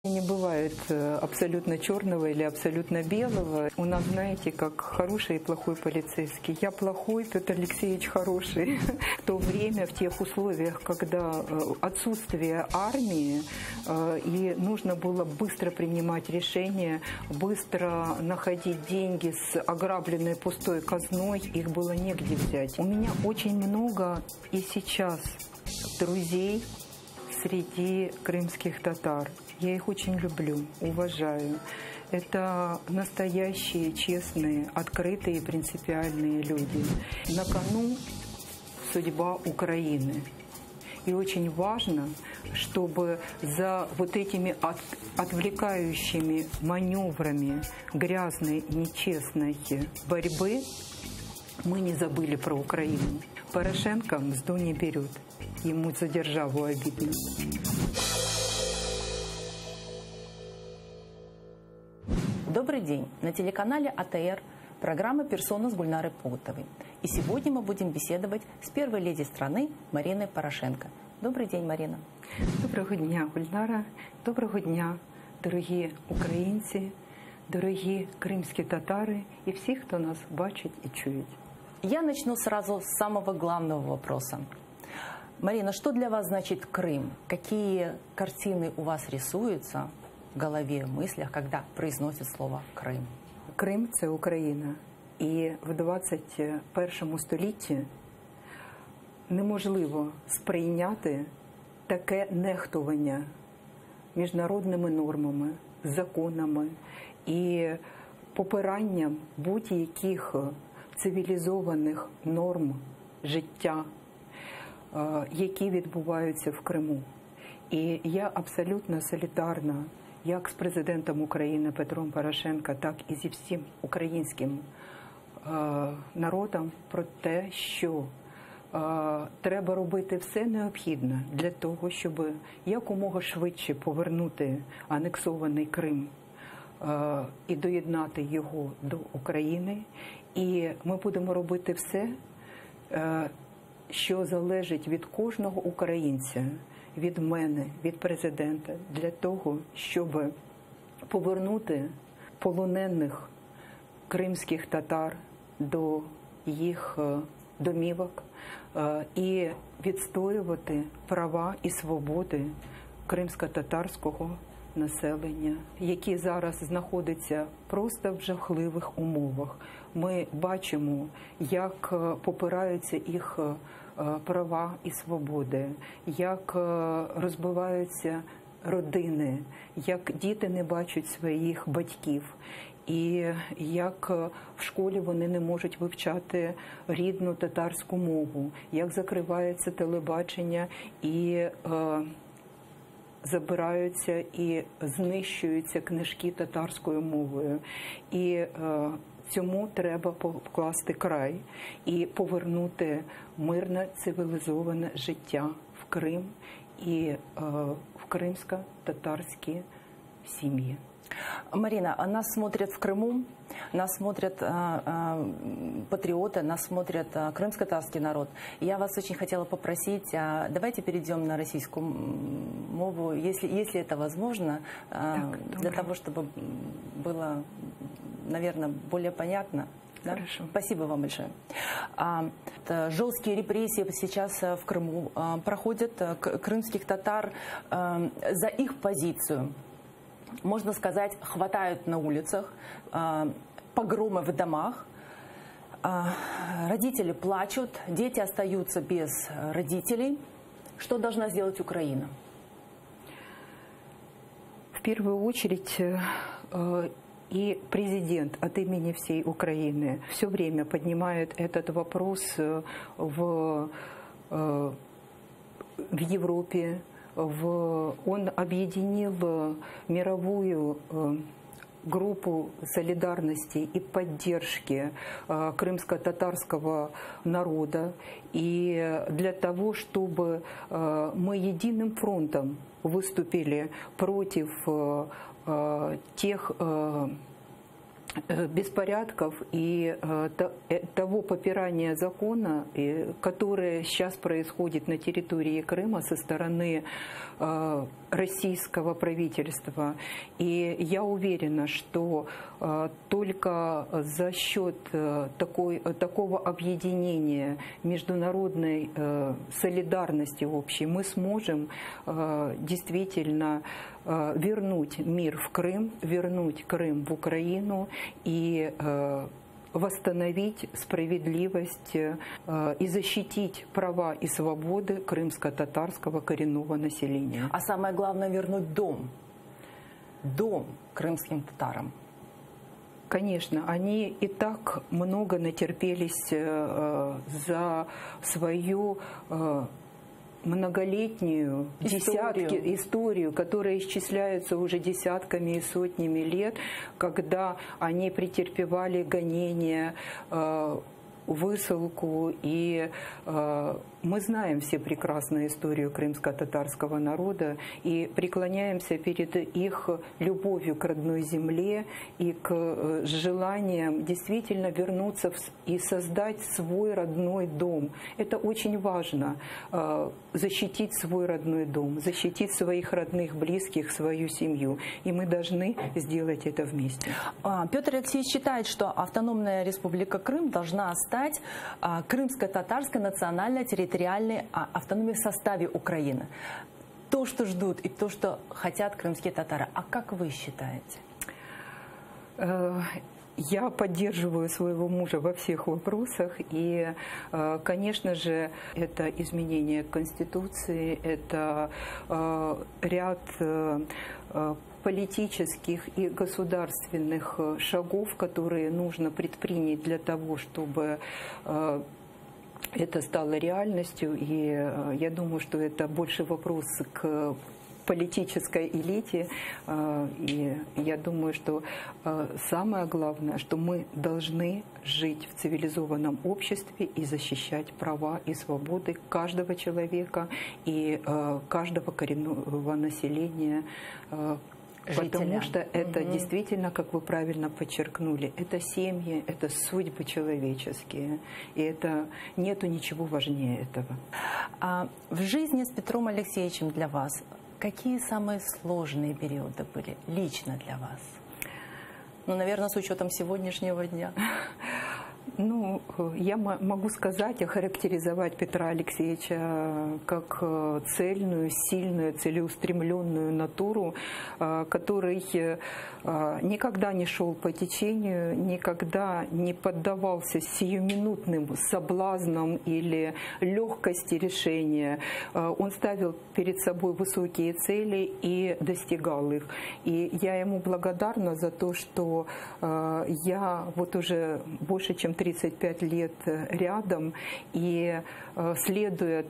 Не бывает абсолютно черного или абсолютно белого. У нас, знаете, как хороший и плохой полицейский. Я плохой, Петр Алексеевич хороший. В то время, в тех условиях, когда отсутствие армии, и нужно было быстро принимать решения, быстро находить деньги с ограбленной пустой казной, их было негде взять. У меня очень много и сейчас друзей среди крымских татар. Я их очень люблю, уважаю. Это настоящие, честные, открытые и принципиальные люди. На кону судьба Украины. И очень важно, чтобы за вот этими отвлекающими маневрами грязной, нечестной борьбы мы не забыли про Украину. Порошенко мзду не берет. Ему за державу обидно. Добрый день! На телеканале АТР программа «Персона» с Гульнарой Погутовой. И сегодня мы будем беседовать с первой леди страны Мариной Порошенко. Добрый день, Марина. Доброго дня, Гульнара. Доброго дня, дорогі українці, дорогі кримські татари и все, кто нас бачит и чует. Я начну сразу с самого главного вопроса. Марина, что для вас значит Крым? Какие картины у вас рисуются в голове, в мыслях, когда произносят слово «Крим»? Крим – це Україна. І в 21 столітті неможливо сприйняти таке нехтування міжнародними нормами, законами і попиранням будь-яких цивілізованих норм життя, які відбуваються в Криму. І я абсолютно солідарна як з президентом України Петром Порошенко, так і зі всім українським народом про те, що треба робити все необхідне для того, щоб якомога швидше повернути анексований Крим і доєднати його до України. І ми будемо робити все, що залежить від кожного українця, від мене, від президента, для того, щоб повернути полонених кримських татар до їх домівок і відстоювати права і свободи кримсько-татарського населення, які зараз знаходяться просто в жахливих умовах. Ми бачимо, як попираються їх права і свободи, як розбиваються родини, як діти не бачать своїх батьків, і як в школі вони не можуть вивчати рідну татарську мову, як закривається телебачення і забираються і знищуються книжки татарською мовою. І цьому треба покласти край і повернути мирне, цивілізоване життя в Крим і в кримсько-татарські сім'ї. Марина, нас смотрят в Крыму, нас смотрят патриоты, нас смотрят крымско-татарский народ. Я вас очень хотела попросить, давайте перейдем на российскую мову, если это возможно, для того, чтобы было, наверное, более понятно. Да? Хорошо. Спасибо вам большое. Жесткие репрессии сейчас в Крыму проходят крымских татар за их позицию. Можно сказать, хватают на улицах, погромы в домах, родители плачут, дети остаются без родителей. Что должна сделать Украина? В первую очередь и президент от имени всей Украины все время поднимает этот вопрос в Европе. Он объединил мировую группу солидарности и поддержки крымско-татарского народа. И для того, чтобы мы единым фронтом выступили против тех беспорядков и того попирания закона, которое сейчас происходит на территории Крыма со стороны российского правительства. И я уверена, что только за счет такого объединения, международной солидарности общей мы сможем действительно вернуть мир в Крым, вернуть Крым в Украину и восстановить справедливость и защитить права и свободы крымско-татарского коренного населения. А самое главное — вернуть дом крымским татарам. Конечно, они и так много натерпелись за свою многолетнюю историю, которая исчисляется уже десятками и сотнями лет, когда они претерпевали гонения, высылку, и мы знаем все прекрасно историю крымско-татарского народа и преклоняемся перед их любовью к родной земле и к желаниям действительно вернуться и создать свой родной дом. Это очень важно — защитить свой родной дом, защитить своих родных, близких, свою семью. И мы должны сделать это вместе. Петр Алексеевич считает, что автономная республика Крым должна стать крымско-татарской национальной территориальной автономией в составе Украины. То, что ждут, и то, что хотят крымские татары. А как вы считаете? Я поддерживаю своего мужа во всех вопросах, и, конечно же, это изменение Конституции, это ряд политических и государственных шагов, которые нужно предпринять для того, чтобы это стало реальностью. И я думаю, что это больше вопрос к политической элите. И я думаю, что самое главное, что мы должны жить в цивилизованном обществе и защищать права и свободы каждого человека и каждого коренного населения. Потому что это действительно, как вы правильно подчеркнули, это семьи, это судьбы человеческие. И это нету ничего важнее этого. А в жизни с Петром Алексеевичем для вас какие самые сложные периоды были лично для вас? Ну, наверное, с учетом сегодняшнего дня. Ну, я могу сказать, охарактеризовать Петра Алексеевича как цельную, сильную, целеустремленную натуру, который никогда не шел по течению, никогда не поддавался сиюминутным соблазнам или легкости решения. Он ставил перед собой высокие цели и достигал их. И я ему благодарна за то, что я вот уже больше чем 35 лет рядом, и следуя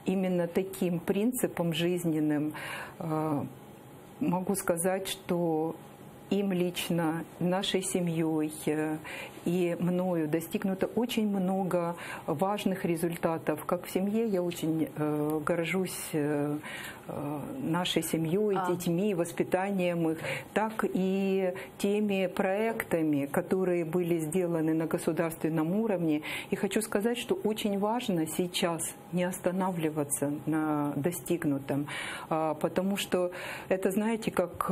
именно таким принципам жизненным, могу сказать, что им лично, нашей семьей и мною достигнуто очень много важных результатов. Как в семье я очень горжусь нашей семьей, детьми, воспитанием их, так и теми проектами, которые были сделаны на государственном уровне. И хочу сказать, что очень важно сейчас не останавливаться на достигнутом, потому что это, знаете, как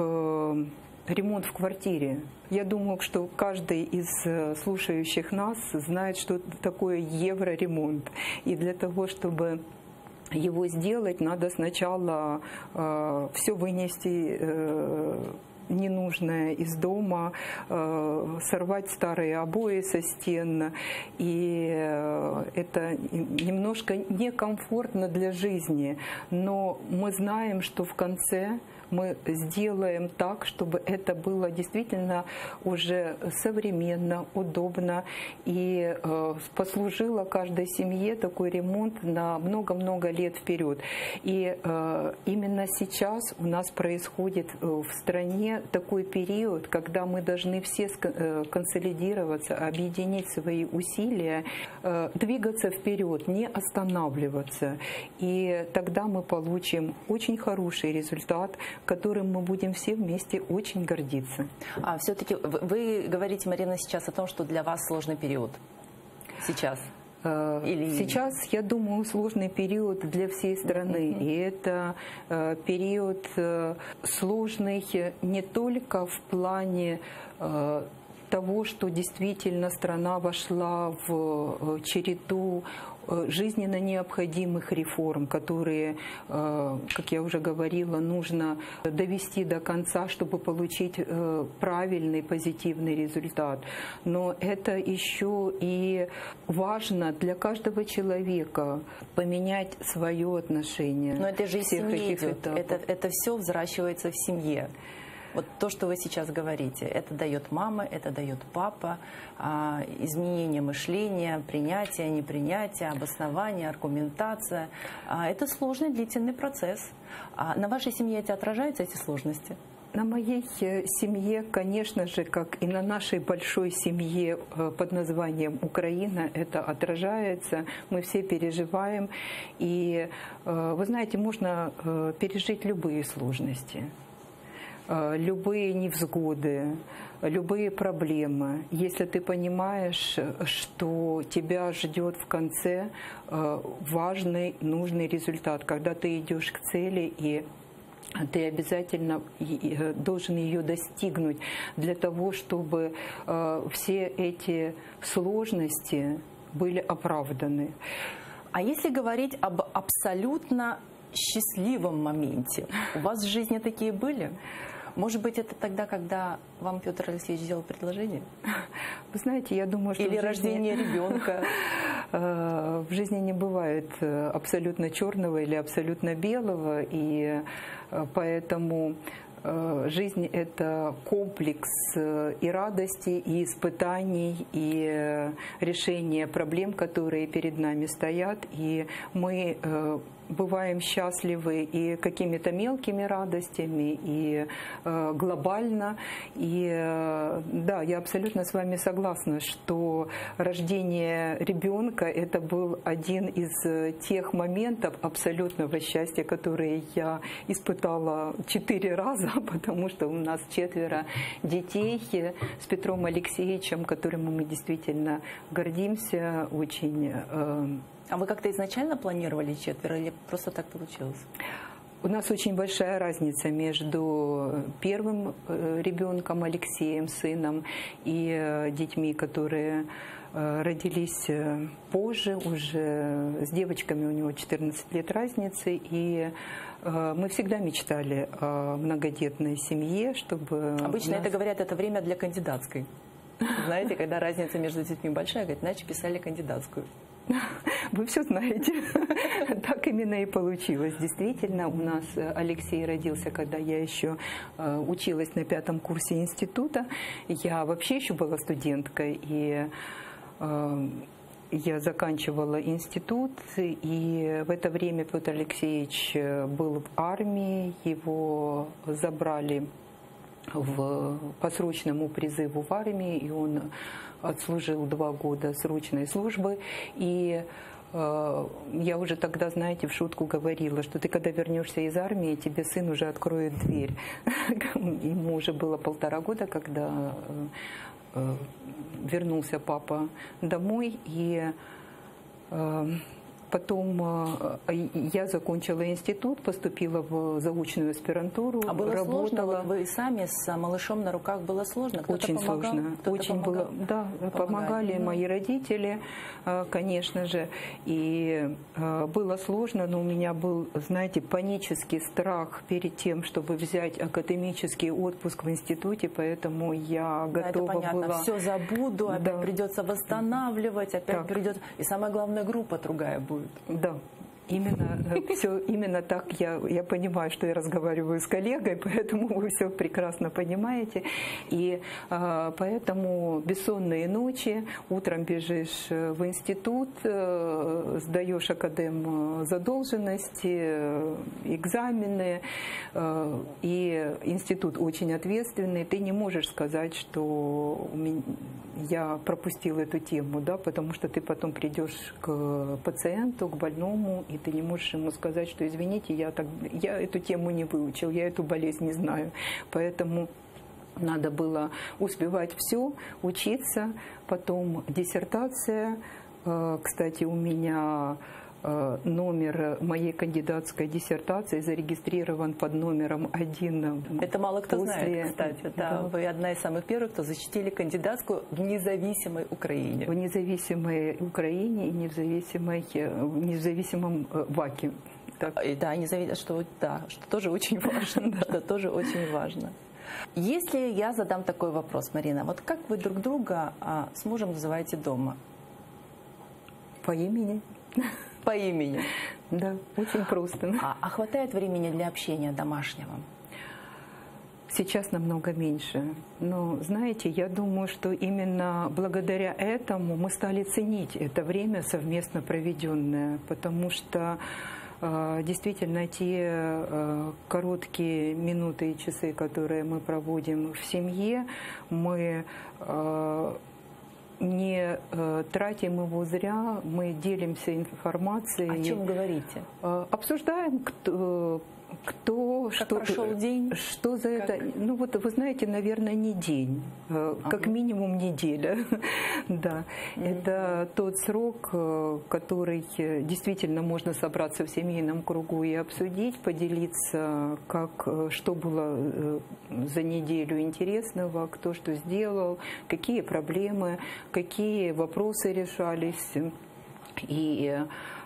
ремонт в квартире. Я думаю, что каждый из слушающих нас знает, что такое евроремонт. И для того, чтобы его сделать, надо сначала все вынести ненужное из дома, сорвать старые обои со стен. И это немножко некомфортно для жизни. Но мы знаем, что в конце мы сделаем так, чтобы это было действительно уже современно, удобно и послужило каждой семье такой ремонт на много-много лет вперед. И именно сейчас у нас происходит в стране такой период, когда мы должны все консолидироваться, объединить свои усилия, двигаться вперед, не останавливаться. И тогда мы получим очень хороший результат. которым мы будем все вместе очень гордиться. А все-таки вы говорите, Марина, сейчас о том, что для вас сложный период. Сейчас. Сейчас, я думаю, сложный период для всей страны. И это период сложный не только в плане того, что действительно страна вошла в череду жизненно необходимых реформ, которые, как я уже говорила, нужно довести до конца, чтобы получить правильный, позитивный результат. Но это еще и важно для каждого человека поменять свое отношение. Но это же из семьи идет. Это все взращивается в семье. Вот то, что вы сейчас говорите, это дает мама, это дает папа, изменение мышления, принятие, непринятие, обоснование, аргументация. Это сложный длительный процесс. На вашей семье эти отражаются, эти сложности? На моей семье, конечно же, как и на нашей большой семье под названием Украина, это отражается. Мы все переживаем. И, вы знаете, можно пережить любые сложности, любые невзгоды, любые проблемы, если ты понимаешь, что тебя ждет в конце важный, нужный результат, когда ты идешь к цели, и ты обязательно должен ее достигнуть для того, чтобы все эти сложности были оправданы. А если говорить об абсолютно счастливом моменте, у вас в жизни такие были? Может быть, это тогда, когда вам Петр Алексеевич сделал предложение? Вы знаете, я думаю, что... Или рождение ребенка? В жизни не бывает абсолютно черного или абсолютно белого, и поэтому жизнь – это комплекс и радости, и испытаний, и решения проблем, которые перед нами стоят. И мы бываем счастливы и какими-то мелкими радостями, и глобально. И да, я абсолютно с вами согласна, что рождение ребенка – это был один из тех моментов абсолютного счастья, которые я испытала 4 раза, потому что у нас 4 детей с Петром Алексеевичем, которым мы действительно гордимся очень. А вы как-то изначально планировали 4 или просто так получилось? У нас очень большая разница между первым ребенком Алексеем, сыном, и детьми, которые родились позже, уже с девочками у него 14 лет разницы, и мы всегда мечтали о многодетной семье, чтобы... Обычно это говорят, это время для кандидатской. Знаете, когда разница между детьми большая, говорят, иначе писали кандидатскую. Вы все знаете. Так именно и получилось. Действительно, у нас Алексей родился, когда я еще училась на 5-м курсе института. Я вообще еще была студенткой, и я заканчивала институт, и в это время Петр Алексеевич был в армии, его забрали по срочному призыву в армии, и он отслужил 2 года срочной службы. И я уже тогда, знаете, в шутку говорила, что ты когда вернешься из армии, тебе сын уже откроет дверь. Ему уже было 1,5 года, когда вернулся папа домой, и потом я закончила институт, поступила в заочную аспирантуру. А было работала. Сложно? Вы сами с малышом на руках, было сложно? Кто-то очень помогал? сложно. Кто-то очень помогал? было, да, помогали мои родители, конечно же. И было сложно, но у меня был, знаете, панический страх перед тем, чтобы взять академический отпуск в институте, поэтому я готова это понятно. была... Все забуду, опять да. Придется восстанавливать, опять придется... И самое главное, группа другая будет. Да. Именно так я понимаю, что я разговариваю с коллегой, поэтому вы все прекрасно понимаете. И поэтому бессонные ночи, утром бежишь в институт, сдаешь академ задолженности, экзамены, и институт очень ответственный. Ты не можешь сказать, что я пропустила эту тему, да, потому что ты потом придешь к пациенту, к больному, и ты не можешь ему сказать, что извините, я эту тему не выучил, я эту болезнь не знаю. Поэтому надо было успевать все, учиться, потом диссертация. Кстати, у меня номер моей кандидатской диссертации зарегистрирован под номером 1. Это мало кто знает, кстати. Да. Вы одна из самых первых, кто защитили кандидатскую в независимой Украине. В независимой Украине и в независимом ВАКе. Да, что тоже очень важно. Что тоже очень важно. Если я задам такой вопрос, Марина, вот как вы друг друга с мужем называете дома? По имени. По имени? Да, очень просто. А хватает времени для общения домашнего? Сейчас намного меньше. Но, знаете, я думаю, что именно благодаря этому мы стали ценить это время совместно проведенное, потому что действительно те короткие минуты и часы, которые мы проводим в семье, мы не тратим его зря, мы делимся информацией. О чем говорите? Обсуждаем, кто как что прошел день, что за это. Ну вот вы знаете, наверное, не день, как минимум неделя. Да, это тот срок, который действительно можно собраться в семейном кругу и обсудить, поделиться, что было за неделю интересного, кто что сделал, какие проблемы, какие вопросы решались. И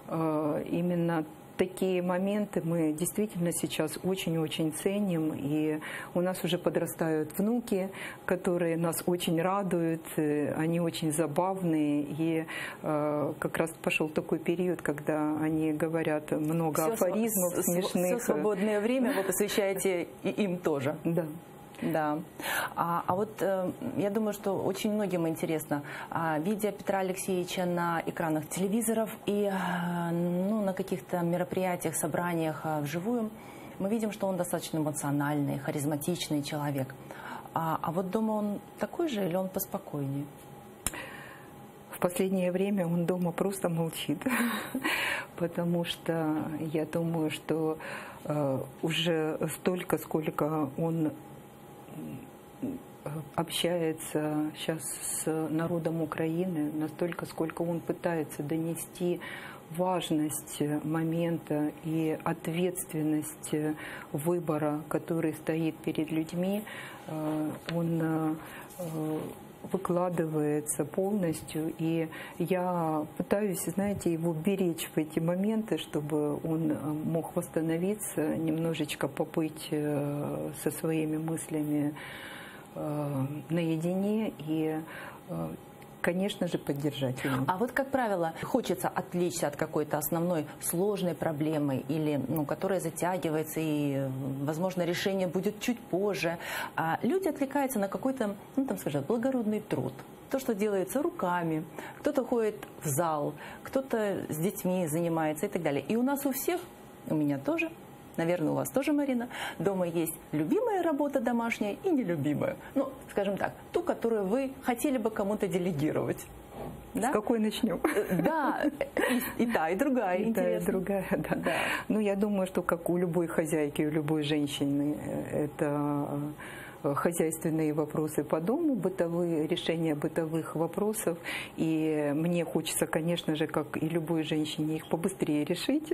именно такие моменты мы действительно сейчас очень-очень ценим. И у нас уже подрастают внуки, которые нас очень радуют, они очень забавные. И как раз пошел такой период, когда они говорят много афоризмов смешных. Все свободное время вы посвящаете и им тоже. Да. Да. А вот я думаю, что очень многим интересно, видя Петра Алексеевича на экранах телевизоров и на каких-то мероприятиях, собраниях вживую, мы видим, что он достаточно эмоциональный, харизматичный человек. А вот дома он такой же или он поспокойнее? В последнее время он дома просто молчит, потому что я думаю, что уже столько, сколько он общается сейчас с народом Украины, настолько, сколько он пытается донести важность момента и ответственность выбора, который стоит перед людьми, он выкладывается полностью, и я пытаюсь, знаете, его беречь в эти моменты, чтобы он мог восстановиться, немножечко побыть со своими мыслями наедине и, конечно же, поддержать его. А вот, как правило, хочется отвлечься от какой-то основной сложной проблемы, или, которая затягивается, и, возможно, решение будет чуть позже. А люди отвлекаются на какой-то, благородный труд. То, что делается руками, кто-то ходит в зал, кто-то с детьми занимается и так далее. И у нас у всех, у меня тоже, наверное, у вас тоже, Марина, дома есть любимая работа домашняя и нелюбимая. Скажем так, ту, которую вы хотели бы кому-то делегировать. Да? С какой начнем? Да, и та, и другая. И та, и другая, да. Я думаю, что как у любой хозяйки, у любой женщины, это хозяйственные вопросы по дому, решение бытовых вопросов. И мне хочется, конечно же, как и любой женщине, их побыстрее решить.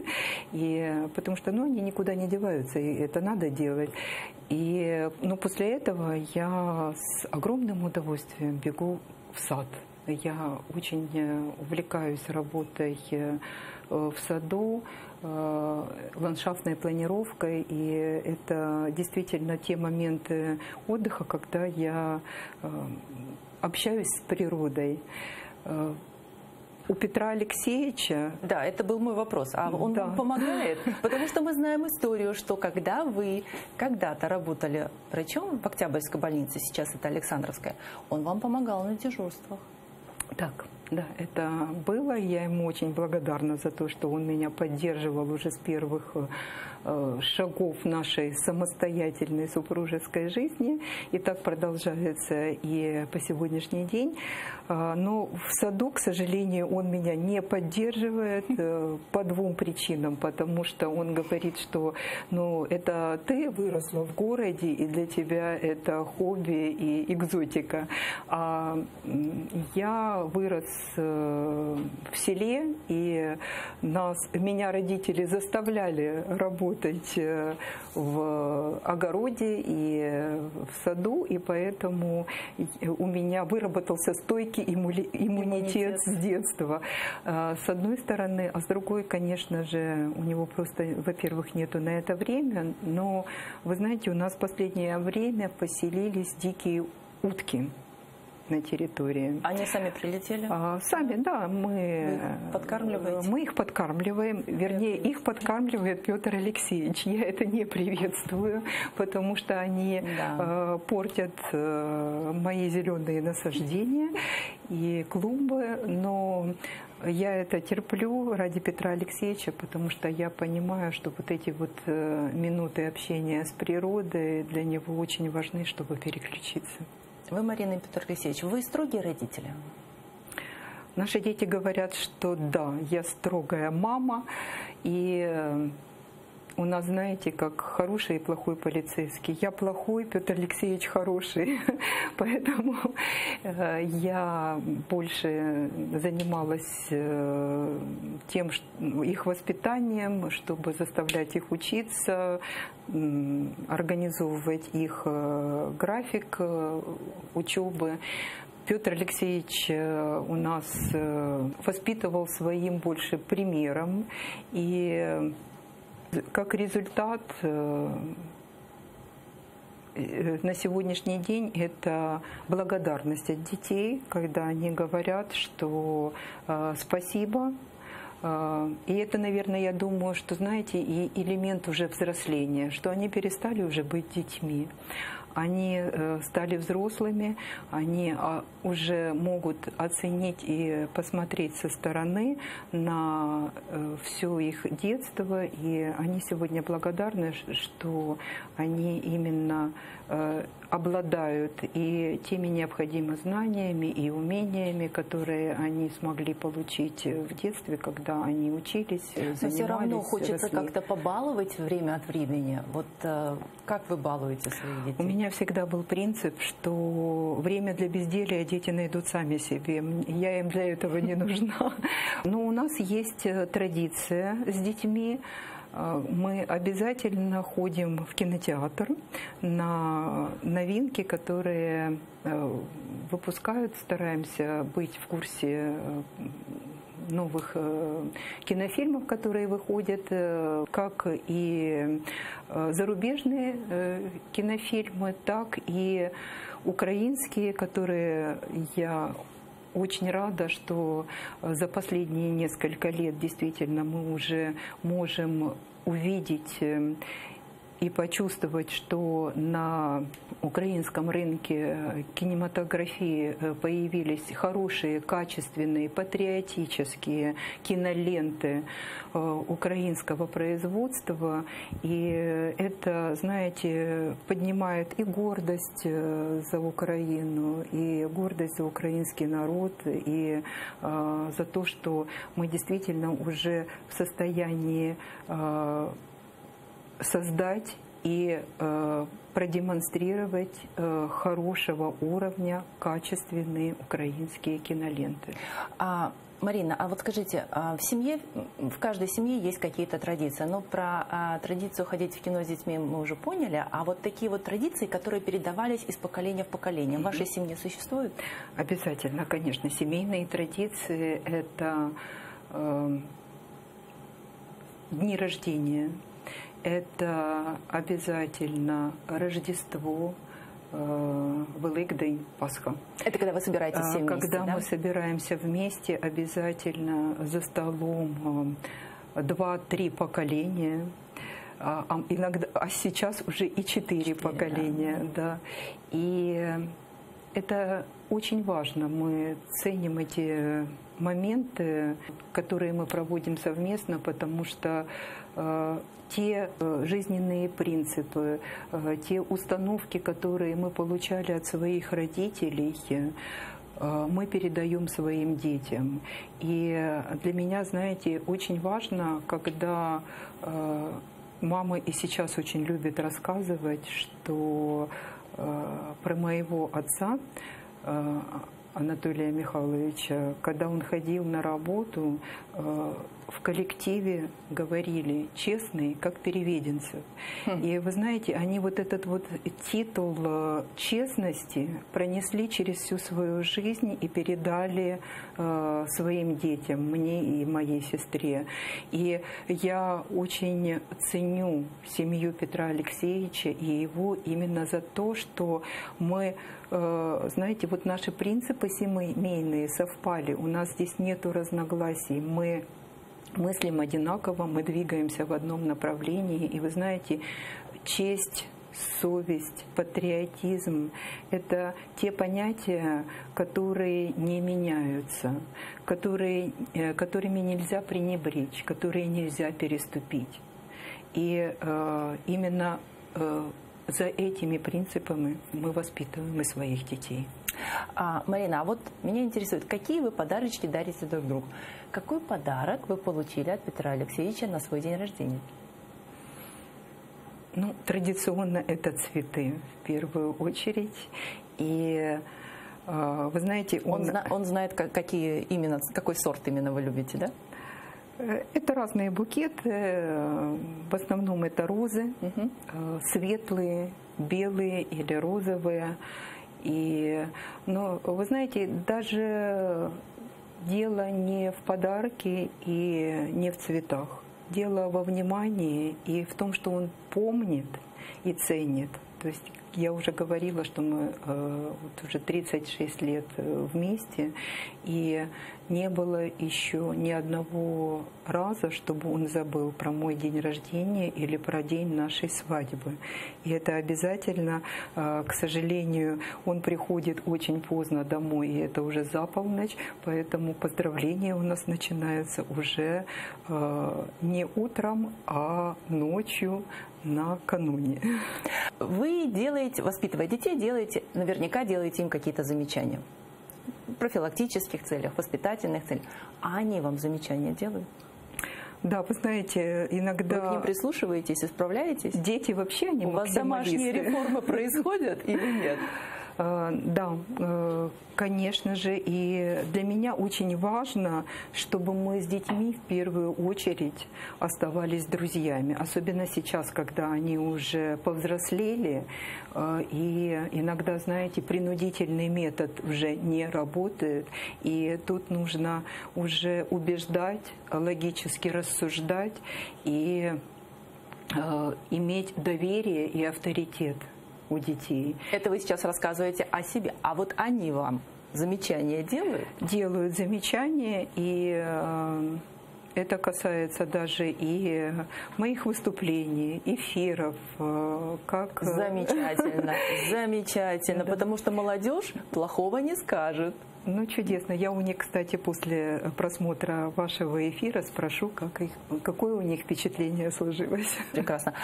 Потому что они никуда не деваются, и это надо делать. После этого я с огромным удовольствием бегу в сад. Я очень увлекаюсь работой в саду, ландшафтной планировкой, и это действительно те моменты отдыха, когда я общаюсь с природой. У Петра Алексеевича... Да, это был мой вопрос. А он вам помогает? Потому что мы знаем историю, что когда вы когда-то работали врачом в Октябрьской больнице, сейчас это Александровская, он вам помогал на дежурствах. Так, да, это было. Я ему очень благодарна за то, что он меня поддерживал уже с первых шагов нашей самостоятельной супружеской жизни. И так продолжается и по сегодняшний день. Но в саду, к сожалению, он меня не поддерживает по двум причинам. Потому что он говорит, что ну, это ты выросла в городе, и для тебя это хобби и экзотика. А я вырос в селе, и меня родители заставляли работать в огороде и в саду, и поэтому у меня выработался стойкий иммунитет с детства. С одной стороны, а с другой, конечно же, у него просто, во-первых, нету на это время, но, вы знаете, у нас в последнее время поселились дикие утки на территории. Они сами прилетели? Сами, да. Мы их подкармливаем. Вернее, их подкармливает Петр Алексеевич. Я это не приветствую, потому что они портят мои зеленые насаждения и клумбы. Но я это терплю ради Петра Алексеевича, потому что я понимаю, что вот эти вот минуты общения с природой для него очень важны, чтобы переключиться. Вы, Марина и Петр Алексеевич, вы строгие родители? Наши дети говорят, что да, я строгая мама, и у нас, знаете, как хороший и плохой полицейский. Я плохой, Петр Алексеевич хороший, поэтому я больше занималась тем, их воспитанием, чтобы заставлять их учиться, организовывать их график учебы. Петр Алексеевич у нас воспитывал своим больше примером, и как результат на сегодняшний день это благодарность от детей, когда они говорят, что спасибо. И это, наверное, я думаю, что, знаете, и элемент уже взросления, что они перестали уже быть детьми. Они стали взрослыми, они уже могут оценить и посмотреть со стороны на все их детство. И они сегодня благодарны, что они именно обладают и теми необходимыми знаниями и умениями, которые они смогли получить в детстве, когда они учились, занимались, но все равно хочется росли. Как-то побаловать время от времени. Вот как вы балуете своих детей? У меня всегда был принцип, что время для безделия дети найдут сами себе. Я им для этого не нужна. Но у нас есть традиция с детьми. Мы обязательно ходим в кинотеатр на новинки, которые выпускают, стараемся быть в курсе новых кинофильмов, которые выходят, как и зарубежные кинофильмы, так и украинские, которые я очень рада, что за последние несколько лет действительно мы уже можем увидеть и почувствовать, что на украинском рынке кинематографии появились хорошие, качественные, патриотические киноленты украинского производства. И это, знаете, поднимает и гордость за Украину, и гордость за украинский народ, и за то, что мы действительно уже в состоянии создать и продемонстрировать хорошего уровня качественные украинские киноленты. Марина, а вот скажите, в семье, в каждой семье есть какие-то традиции, но про традицию ходить в кино с детьми мы уже поняли, а вот такие вот традиции, которые передавались из поколения в поколение, в вашей семье существуют? Обязательно, конечно, семейные традиции – это дни рождения. Это обязательно Рождество, Великдень, Пасха. Это когда вы собираетесь все вместе, когда да? мы собираемся вместе, обязательно за столом 2-3 поколения. Иногда, а сейчас уже и 4 поколения. Да. И это очень важно. Мы ценим эти моменты, которые мы проводим совместно, потому что те жизненные принципы, те установки, которые мы получали от своих родителей, мы передаем своим детям. И для меня, знаете, очень важно, когда мама и сейчас очень любит рассказывать, что про моего отца Анатолия Михайловича, когда он ходил на работу, в коллективе говорили «честный, как Переведенцев». И вы знаете, они вот этот вот титул честности пронесли через всю свою жизнь и передали своим детям, мне и моей сестре. И я очень ценю семью Петра Алексеевича и его именно за то, что мы, знаете, вот наши принципы семейные совпали, у нас здесь нету разногласий, мы мыслим одинаково, мы двигаемся в одном направлении. И вы знаете, честь, совесть, патриотизм – это те понятия, которые не меняются, которыми нельзя пренебречь, которые нельзя переступить. И именно за этими принципами мы воспитываем и своих детей. Марина, а вот меня интересует, какие вы подарочки дарите друг другу? Какой подарок вы получили от Петра Алексеевича на свой день рождения? Ну, традиционно это цветы в первую очередь. И вы знаете, он знает, какой сорт именно вы любите, да? Это разные букеты, в основном это розы, светлые, белые или розовые. Но вы знаете, даже дело не в подарке и не в цветах. Дело во внимании и в том, что он помнит и ценит. То есть я уже говорила, что мы вот уже 36 лет вместе, и не было еще ни одного раза, чтобы он забыл про мой день рождения или про день нашей свадьбы. И это обязательно, к сожалению, он приходит очень поздно домой, и это уже за полночь, поэтому поздравления у нас начинаются уже не утром, а ночью, накануне. Вы воспитывая детей, наверняка делаете им какие-то замечания. В профилактических целях, воспитательных целях. А они вам замечания делают? Да, вы знаете, иногда... Вы к ним прислушиваетесь, исправляетесь? Дети вообще, они У вас домашние реформы происходят или нет? Да, конечно же, и для меня очень важно, чтобы мы с детьми в первую очередь оставались друзьями, особенно сейчас, когда они уже повзрослели, и иногда, знаете, принудительный метод уже не работает, и тут нужно уже убеждать, логически рассуждать и иметь доверие и авторитет у детей. Это вы сейчас рассказываете о себе, а вот они вам замечания делают? Делают замечания, и это касается даже и моих выступлений, эфиров. Замечательно, замечательно, потому что молодежь плохого не скажет. Ну, чудесно. Я у них, кстати, после просмотра вашего эфира спрошу, какое у них впечатление сложилось. Прекрасно.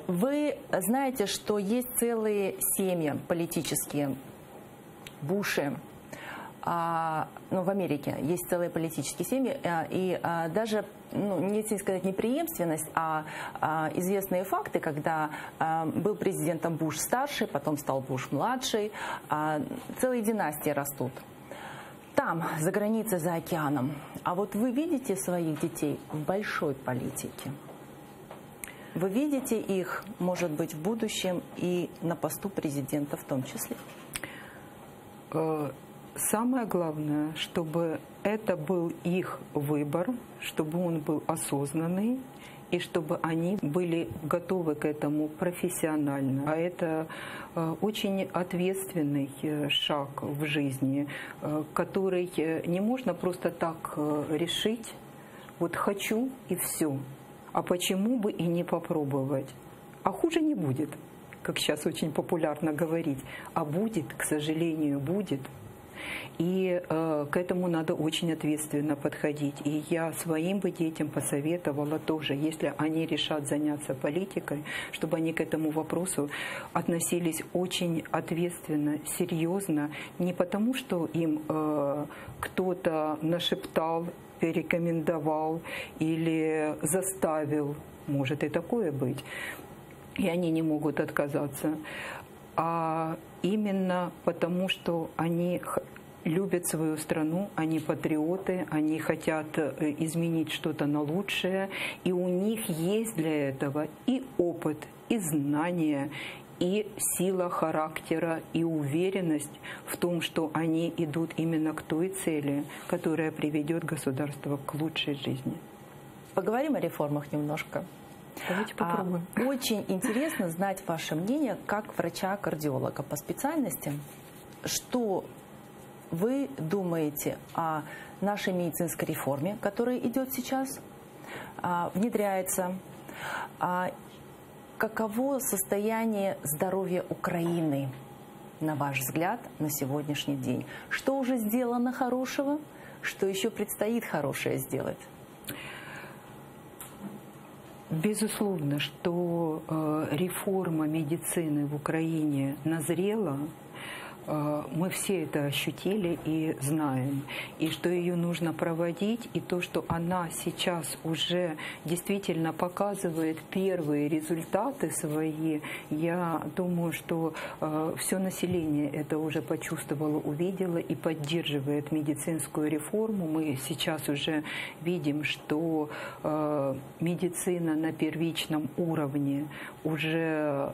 Вы знаете, что есть целые семьи политические, Буши, в Америке есть целые политические семьи, и даже, не сказать непреемственность, а известные факты, когда был президентом Буш-старший, потом стал Буш-младший, целые династии растут. Там, за границей, за океаном. А вот вы видите своих детей в большой политике? Вы видите их, может быть, в будущем и на посту президента в том числе? Самое главное, чтобы это был их выбор, чтобы он был осознанный, и чтобы они были готовы к этому профессионально. А это очень ответственный шаг в жизни, который не можно просто так решить, вот хочу и все. А почему бы и не попробовать? А хуже не будет. как сейчас очень популярно говорить, а будет, к сожалению, будет. И к этому надо очень ответственно подходить. И я своим бы детям посоветовала тоже, если они решат заняться политикой, чтобы они к этому вопросу относились очень ответственно, серьезно, не потому, что им кто-то нашептал, порекомендовал или заставил, может и такое быть, и они не могут отказаться, а именно потому, что они любят свою страну, они патриоты, они хотят изменить что-то на лучшее, и у них есть для этого и опыт, и знания, и сила характера, и уверенность в том, что они идут именно к той цели, которая приведет государство к лучшей жизни. Поговорим о реформах немножко. Давайте попробуем. Очень интересно знать ваше мнение как врача-кардиолога по специальности. Что вы думаете о нашей медицинской реформе, которая идет сейчас, внедряется? Каково состояние здоровья Украины, на ваш взгляд, на сегодняшний день? Что уже сделано хорошего? Что еще предстоит хорошее сделать? Безусловно, что реформа медицины в Украине назрела. Мы все это ощутили и знаем, и что ее нужно проводить, и то, что она сейчас уже действительно показывает первые результаты свои. Я думаю, что все население это уже почувствовало, увидело и поддерживает медицинскую реформу. Мы сейчас уже видим, что медицина на первичном уровне уже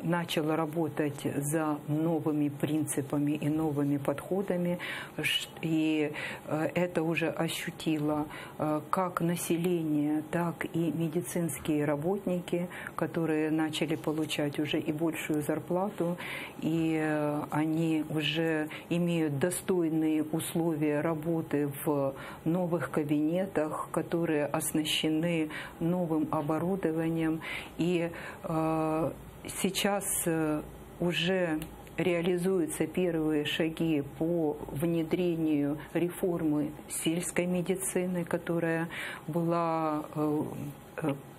начала работать за новыми принципами и новыми подходами, и это уже ощутило как население, так и медицинские работники, которые начали получать уже и большую зарплату, и они уже имеют достойные условия работы в новых кабинетах, которые оснащены новым оборудованием, и сейчас уже реализуются первые шаги по внедрению реформы сельской медицины, которая была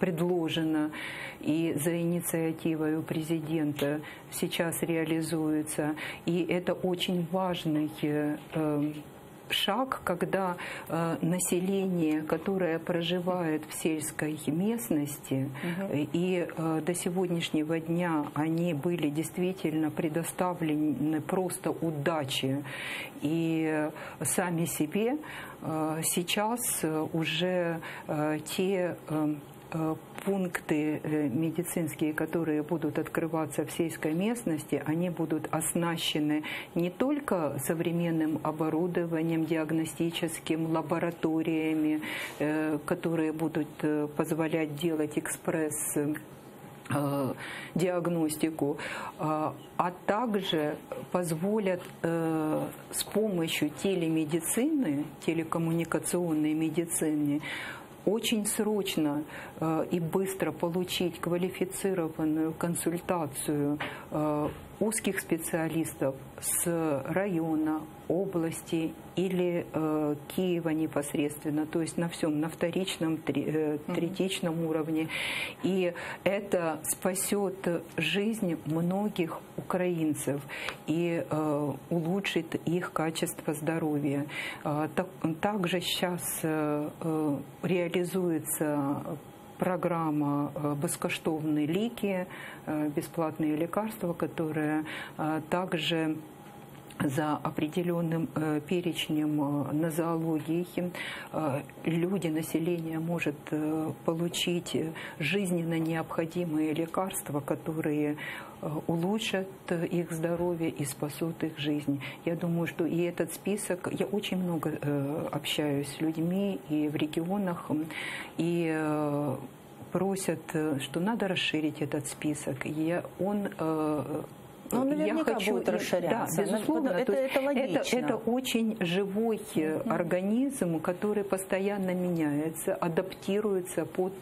предложена и за инициативой у президента сейчас реализуется. И это очень важный шаг, когда население, которое проживает в сельской местности, и до сегодняшнего дня они были действительно предоставлены просто удаче и сами себе, сейчас уже те пункты медицинские, которые будут открываться в сельской местности, они будут оснащены не только современным оборудованием диагностическим, лабораториями, которые будут позволять делать диагностику, а также позволят с помощью телемедицины, телекоммуникационной медицины, очень срочно и быстро получить квалифицированную консультацию узких специалистов с района, области или Киева непосредственно, то есть на всем, на вторичном, третичном уровне. И это спасет жизнь многих украинцев и улучшит их качество здоровья. Также сейчас реализуется программа «Бескоштовные лики», бесплатные лекарства, которые также за определенным перечнем нозологии люди, население может получить жизненно необходимые лекарства, которые улучшат их здоровье и спасут их жизнь. Я думаю, что и этот список, я очень много общаюсь с людьми и в регионах, и просят, что надо расширить этот список. Он Но наверняка будет расширяться. Да, безусловно. Это логично. Это очень живой организм, который постоянно меняется, адаптируется под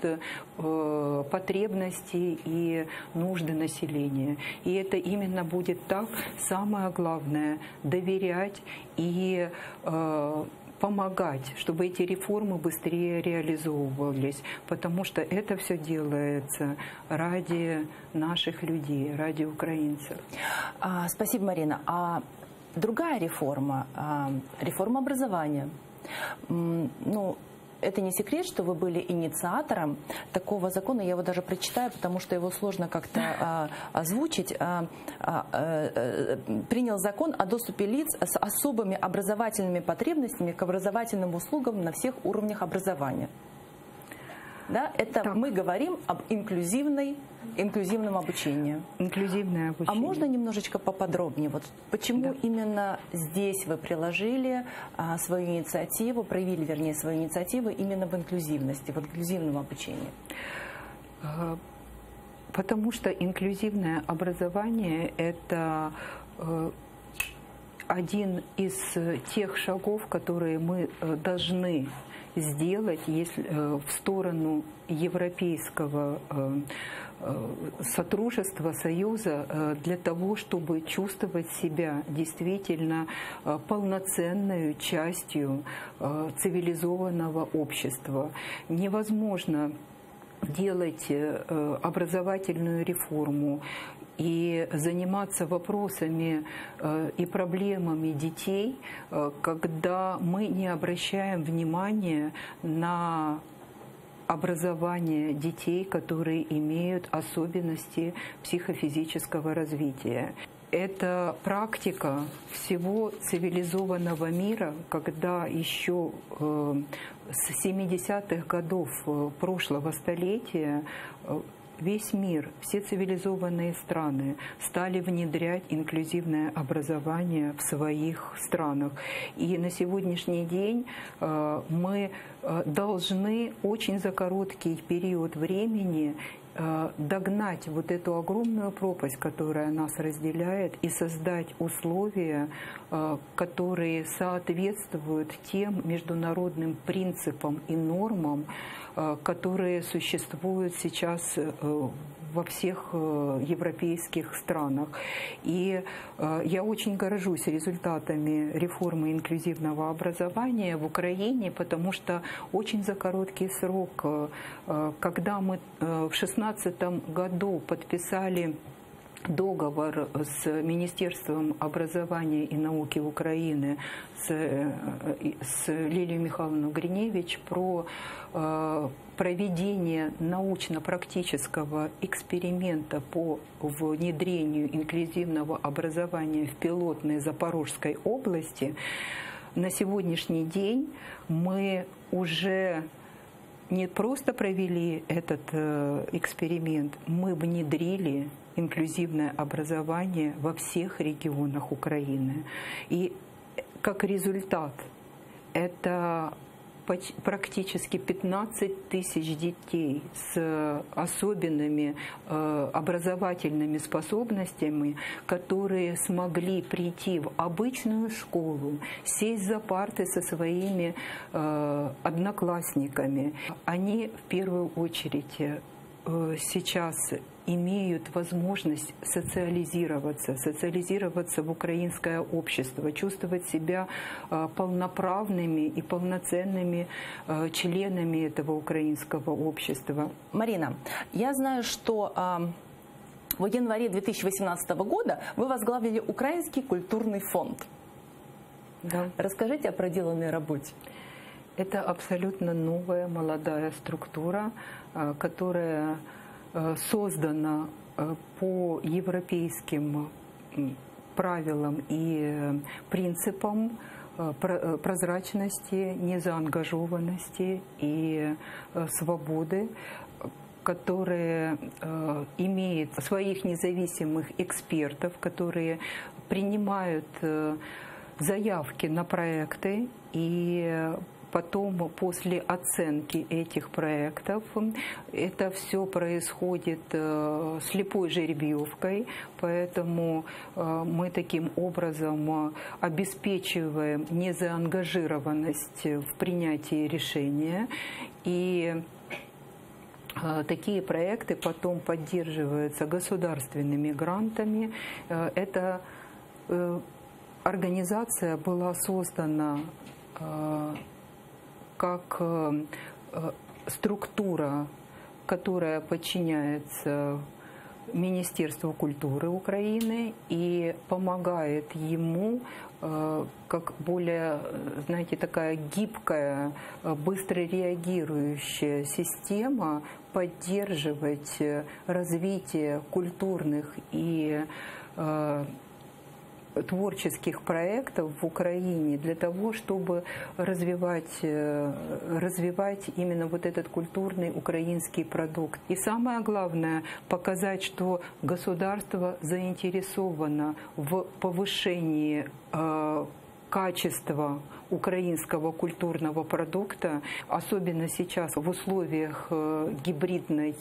потребности и нужды населения. И это именно будет так. Самое главное – доверять и помогать, чтобы эти реформы быстрее реализовывались, потому что это все делается ради наших людей, ради украинцев. Спасибо, Марина. А другая реформа, реформа образования. Ну, это не секрет, что вы были инициатором такого закона. Я его даже прочитаю, потому что его сложно как-то озвучить. Принял закон о доступе лиц с особыми образовательными потребностями к образовательным услугам на всех уровнях образования. Да, это так. Мы говорим об инклюзивном обучении. Инклюзивное обучение. А можно немножечко поподробнее? Вот почему именно здесь вы приложили свою инициативу, проявили, вернее, свою инициативу именно в инклюзивности, в инклюзивном обучении? Потому что инклюзивное образование – это один из тех шагов, которые мы должны сделать, если в сторону европейского сотрудничества, союза, для того, чтобы чувствовать себя действительно полноценной частью цивилизованного общества. Невозможно делать образовательную реформу и заниматься вопросами и проблемами детей, когда мы не обращаем внимания на образование детей, которые имеют особенности психофизического развития. Это практика всего цивилизованного мира, когда еще с 70-х годов прошлого столетия весь мир, все цивилизованные страны стали внедрять инклюзивное образование в своих странах. И на сегодняшний день мы должны очень за короткий период времени догнать вот эту огромную пропасть, которая нас разделяет, и создать условия, которые соответствуют тем международным принципам и нормам, которые существуют сейчас во всех европейских странах. И я очень горжусь результатами реформы инклюзивного образования в Украине, потому что очень за короткий срок, когда мы в 2016 году подписали договор с Министерством образования и науки Украины, с Лилией Михайловной Гриневич про проведение научно-практического эксперимента по внедрению инклюзивного образования в пилотной Запорожской области, на сегодняшний день мы уже не просто провели этот эксперимент, мы внедрили инклюзивное образование во всех регионах Украины. И как результат это практически 15 тысяч детей с особенными образовательными способностями, которые смогли прийти в обычную школу, сесть за парты со своими одноклассниками. Они в первую очередь сейчас имеют возможность социализироваться в украинское общество, чувствовать себя полноправными и полноценными членами этого украинского общества. Марина, я знаю, что в январе 2018 года вы возглавили Украинский культурный фонд. Да. Расскажите о проделанной работе. Это абсолютно новая молодая структура, которая создана по европейским правилам и принципам прозрачности, незаангажованности и свободы, которые имеют своих независимых экспертов, которые принимают заявки на проекты и Потом, после оценки этих проектов, это все происходит слепой жеребьевкой, поэтому мы таким образом обеспечиваем незаангажированность в принятии решения. И такие проекты потом поддерживаются государственными грантами. Эта организация была создана как структура, которая подчиняется Министерству культуры Украины и помогает ему как более, знаете, такая гибкая, быстро реагирующая система поддерживать развитие культурных и творческих проектов в Украине для того, чтобы развивать именно вот этот культурный украинский продукт. И самое главное – показать, что государство заинтересовано в повышении качества украинского культурного продукта, особенно сейчас в условиях гибридной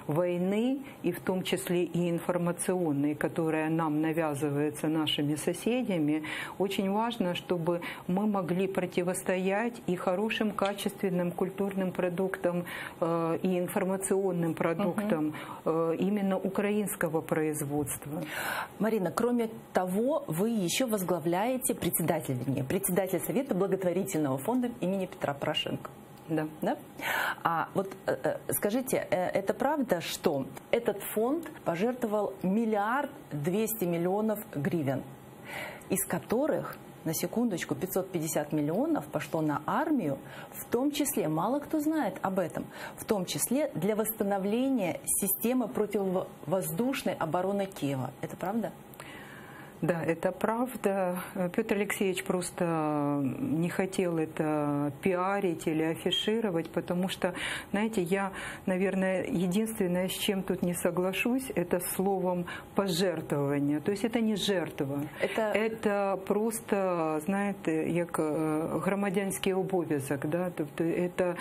войны, и в том числе и информационной, которая нам навязывается нашими соседями. Очень важно, чтобы мы могли противостоять и хорошим, качественным культурным продуктам, и информационным продуктам именно украинского производства. Марина, кроме того, вы еще возглавляете председатель Совета благотворительного фонда имени Петра Порошенко. Да. Да? А вот скажите, это правда, что этот фонд пожертвовал 1 200 000 000 гривен, из которых, на секундочку, 550 миллионов пошло на армию, в том числе, мало кто знает об этом, в том числе для восстановления системы противовоздушной обороны Киева. Это правда? Да, это правда. Петр Алексеевич просто не хотел это пиарить или афишировать, потому что, знаете, я, наверное, единственное, с чем тут не соглашусь, это словом пожертвование. То есть это не жертва. Это просто, знаете, як громадянський обов'язок. Да? Тобто это,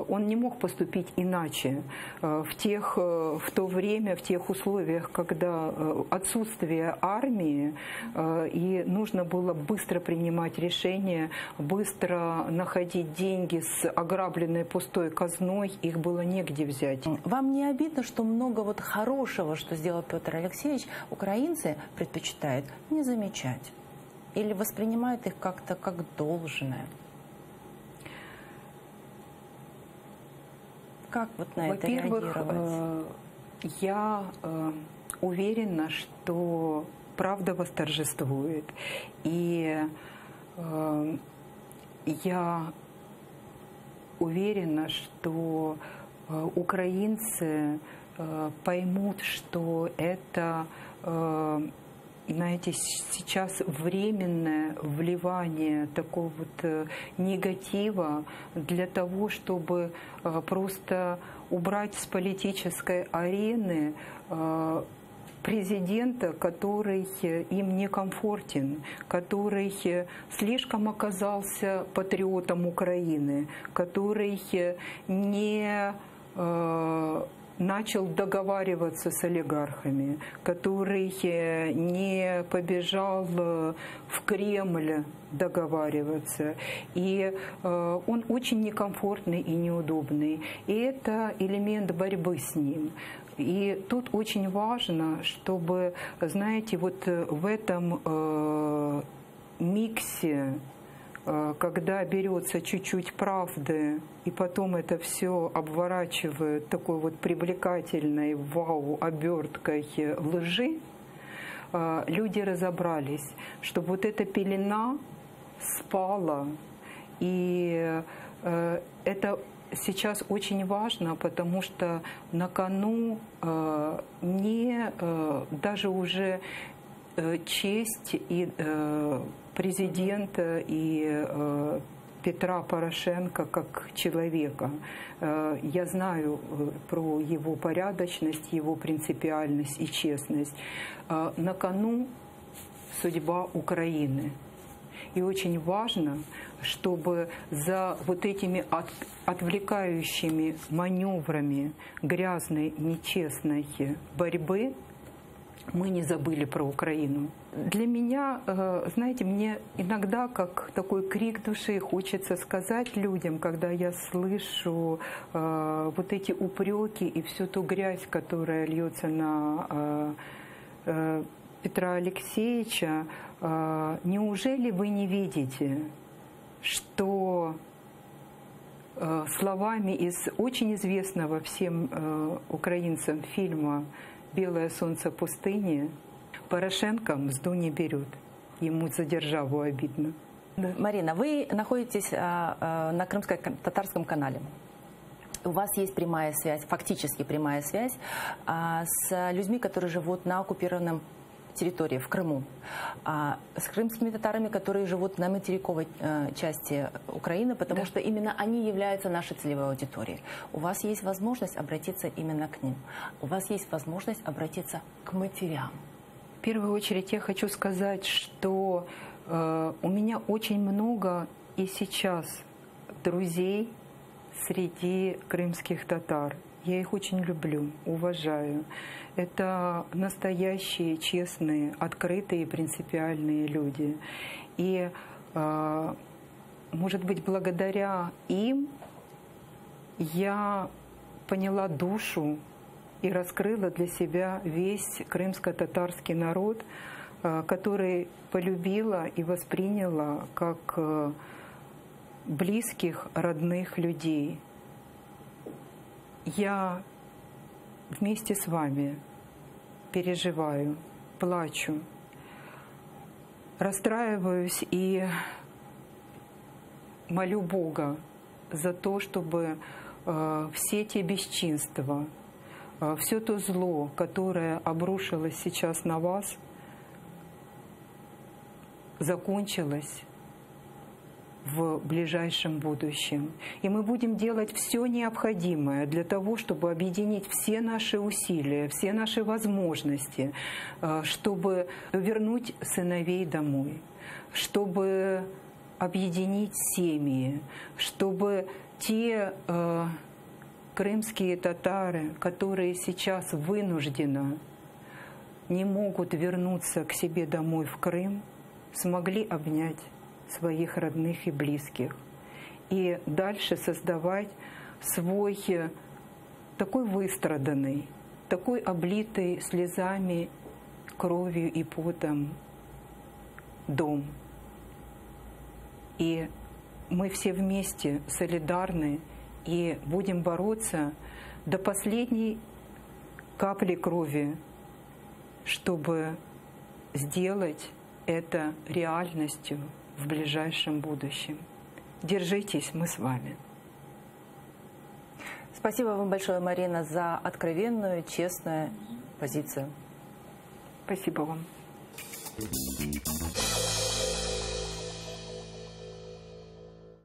он не мог поступить иначе в то время, в тех условиях, когда отсутствие армии, и нужно было быстро принимать решения, быстро находить деньги с ограбленной пустой казной, их было негде взять. Вам не обидно, что много вот хорошего, что сделал Петр Алексеевич, украинцы предпочитают не замечать или воспринимают их как-то как должное? Как вот на это реагировать? Во-первых, я уверена, что правда восторжествует. И я уверена, что украинцы поймут, что это, знаете, сейчас временное вливание такого вот негатива для того, чтобы просто убрать с политической арены президента, который им не комфортен, который слишком оказался патриотом Украины, который не начал договариваться с олигархами, который не побежал в Кремль договариваться. И он очень некомфортный и неудобный. И это элемент борьбы с ним. И тут очень важно, чтобы, знаете, вот в этом миксе, когда берется чуть-чуть правды, и потом это все обворачивают такой вот привлекательной вау-оберткой лжи, люди разобрались, что вот эта пелена спала, и это сейчас очень важно, потому что на кону не даже уже честь и президента и Петра Порошенко как человека. Я знаю про его порядочность, его принципиальность и честность. На кону судьба Украины. И очень важно, чтобы за вот этими отвлекающими маневрами грязной, нечестной борьбы мы не забыли про Украину. Для меня, знаете, мне иногда, как такой крик души, хочется сказать людям, когда я слышу вот эти упреки и всю ту грязь, которая льется на Петра Алексеевича, неужели вы не видите, что словами из очень известного всем украинцам фильма «Белое солнце пустыни» Порошенко мзду не берет. Ему за державу обидно. Марина, вы находитесь на крымско-татарском канале. У вас есть прямая связь, фактически прямая связь с людьми, которые живут на оккупированном территории, в Крыму, с крымскими татарами, которые живут на материковой части Украины, потому что именно они являются нашей целевой аудиторией. У вас есть возможность обратиться именно к ним. У вас есть возможность обратиться к матерям. В первую очередь я хочу сказать, что у меня очень много и сейчас друзей среди крымских татар. Я их очень люблю, уважаю. Это настоящие, честные, открытые, принципиальные люди. И, может быть, благодаря им я поняла душу и раскрыла для себя весь крымско-татарский народ, который полюбила и восприняла как близких, родных людей. Я вместе с вами переживаю, плачу, расстраиваюсь и молю Бога за то, чтобы все те бесчинства, все то зло, которое обрушилось сейчас на вас, закончилось в ближайшем будущем. И мы будем делать все необходимое для того, чтобы объединить все наши усилия, все наши возможности, чтобы вернуть сыновей домой, чтобы объединить семьи, чтобы те крымские татары, которые сейчас вынужденно не могут вернуться к себе домой в Крым, смогли обнять своих родных и близких. И дальше создавать свой такой выстраданный, такой облитый слезами, кровью и потом дом. И мы все вместе солидарны и будем бороться до последней капли крови, чтобы сделать это реальностью в ближайшем будущем. Держитесь, мы с вами. Спасибо вам большое, Марина, за откровенную, честную позицию. Спасибо вам.